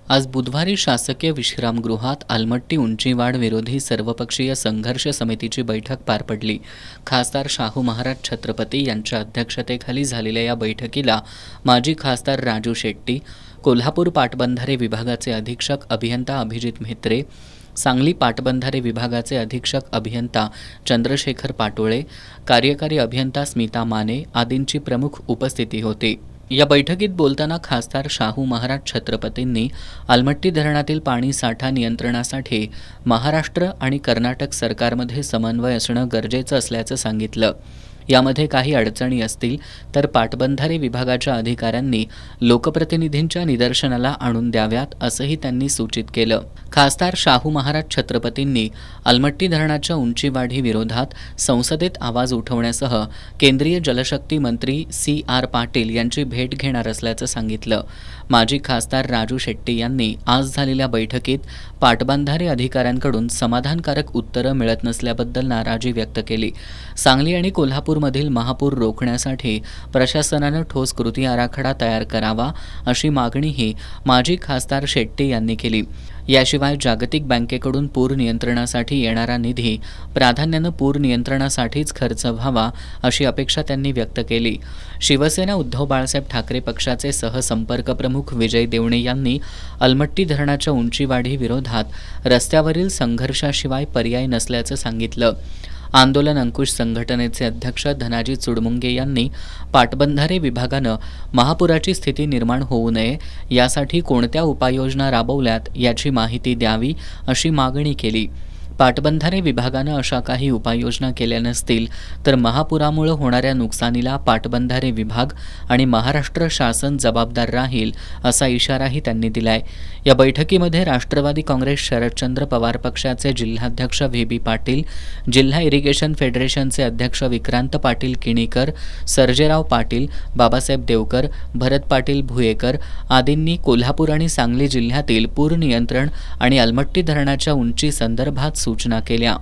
आज बुधवारी शासकीय विश्रामगृहात आलमट्टी उंचीवाढ विरोधी सर्वपक्षीय संघर्ष समितीची बैठक पार पडली। खासदार शाहू महाराज छत्रपती यांच्या अध्यक्षतेखाली झालेल्या या बैठकीला माजी खासदार राजू शेट्टी, कोल्हापूर पाटबंधारे विभागाचे अधीक्षक अभियंता अभिजित म्हेत्रे, सांगली पाटबंधारे विभागाचे अधीक्षक अभियंता चंद्रशेखर पाटोळे, कार्यकारी अभियंता स्मिता माने आदींची प्रमुख उपस्थिती होती। या बैठकीत बोलताना खासदार शाहू महाराज छत्रपतींनी आलमट्टी धरणातील पाणी साठा नियंत्रणासाठी महाराष्ट्र आणि कर्नाटक सरकारमध्ये समन्वय असणं गरजेचं असल्याचं सांगितलं। यामध्ये काही अडचणी असतील तर पाटबंधारे विभागाच्या अधिकाऱ्यांनी लोकप्रतिनिधींच्या निदर्शनाला आणून द्याव्यात असंही त्यांनी सूचित केलं। खासदार शाहू महाराज छत्रपतींनी आलमट्टी धरणाच्या उंचीवाढी विरोधात संसदेत आवाज उठवण्यासह केंद्रीय जलशक्ती मंत्री CR पाटील यांची भेट घेणार असल्याचं सांगितलं। माजी खासदार राजू शेट्टी यांनी आज झालेल्या बैठकीत पाटबंधारे अधिकाऱ्यांकडून समाधानकारक उत्तरं मिळत नसल्याबद्दल नाराजी व्यक्त केली। सांगली आणि कोल्हापूरमधील महापूर रोखण्यासाठी प्रशासनानं ठोस कृती आराखडा तयार करावा अशी मागणीही माजी खासदार शेट्टी यांनी केली। याशिवाय जागतिक बँकेकडून पूर नियंत्रणासाठी येणारा निधी प्राधान्यानं पूर नियंत्रणासाठीच खर्च व्हावा अशी अपेक्षा त्यांनी व्यक्त केली। शिवसेना उद्धव बाळासाहेब ठाकरे पक्षाचे सहसंपर्क प्रमुख विजय देवणे यांनी आलमट्टी धरणाच्या उंचीवाढी विरोधात रस्त्यावरील संघर्षाशिवाय पर्याय नसल्याचं सांगितलं। आंदोलन अंकुश संघटनेचे अध्यक्ष धनाजी चुडमुंगे यांनी पाटबंधारे विभागानं महापुराची स्थिती निर्माण होऊ नये यासाठी कोणत्या उपाययोजना राबवल्यात याची माहिती द्यावी अशी मागणी केली। पाटबंधारे विभागानं अशा काही उपाययोजना केल्या नसतील तर महापुरामुळे होणाऱ्या नुकसानीला पाटबंधारे विभाग आणि महाराष्ट्र शासन जबाबदार राहील असा इशाराही त्यांनी दिलाय। या बैठकीमध्ये राष्ट्रवादी काँग्रेस शरदचंद्र पवार पक्षाचे जिल्हाध्यक्ष VB पाटील, जिल्हा इरिगेशन फेडरेशनचे अध्यक्ष विक्रांत पाटील किणीकर, सर्जेराव पाटील, बाबासाहेब देवकर, भरत पाटील भुयेकर आदींनी कोल्हापूर आणि सांगली जिल्ह्यातील पूर नियंत्रण आणि आलमट्टी धरणाच्या उंची संदर्भात सूचना केल्या।